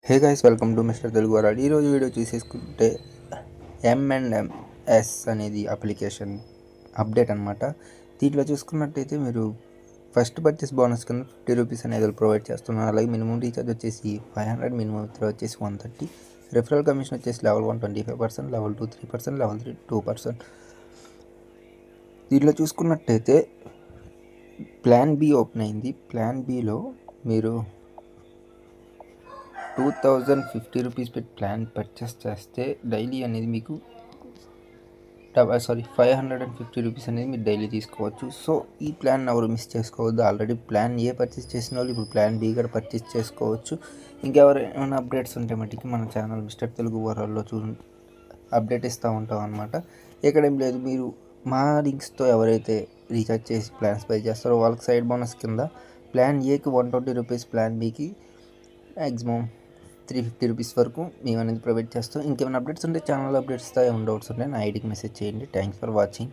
Hey guys, welcome to mister Telugu world. ఈరోజు video చూసేసుకుంటే M&M's అనేది application update అనమాట. దీంట్లో చూసుకున్నట్టయితే మీరు ఫస్ట్ పర్చేస్ బోనస్ కింద ₹50 అనేది ప్రొవైడ్ చేస్తున్నారు. అలాగే మినిమం రీఛార్జ్ వచ్చేసి 500, మినిమం విత్డ్రా వచ్చేసి 130, రిఫరల్ కమిషన్ వచ్చేసి లెవెల్ 1 25%, లెవెల్ 2 3%, లెవెల్ 3 2%. దీంట్లో చూసుకున్నట్టయితే ప్లాన్ బి ఓపెన్ అయింది. ప్లాన్ బిలో మీరు ₹2050 పెట్టి ప్లాన్ పర్చేస్ చేస్తే డైలీ అనేది మీకు ₹550 అనేది మీరు డైలీ తీసుకోవచ్చు. సో ఈ ప్లాన్ ఎవరు మిస్ చేసుకోవద్దు. ఆల్రెడీ ప్లాన్ ఏ పర్చేస్ చేసిన వాళ్ళు ఇప్పుడు ప్లాన్ బి కూడా పర్చేస్ చేసుకోవచ్చు. ఇంకెవరైనా అప్డేట్స్ ఉంటే మటుకి మన ఛానల్ మిస్టర్ తెలుగు వరల్డ్లో అప్డేట్ ఇస్తూ ఉంటాం అనమాట. ఎక్కడేం లేదు, మీరు మా లింక్స్తో ఎవరైతే రీఛార్జ్ చేసి ప్లాన్స్ బై చేస్తారో వాళ్ళకి సైడ్ బోనస్ కింద ప్లాన్ ఏకి ₹120, ప్లాన్ బికి మ్యాక్సిమం ₹350 వరకు మేము అనేది ప్రొవైడ్ చేస్తాం. ఇంకేమైనా అప్డేట్స్ ఉంటే ఛానల్ అప్డేట్స్ ఏమైనా డౌట్స్ ఉంటే నా ఐడికి మెసేజ్ చేయండి. Thanks for watching.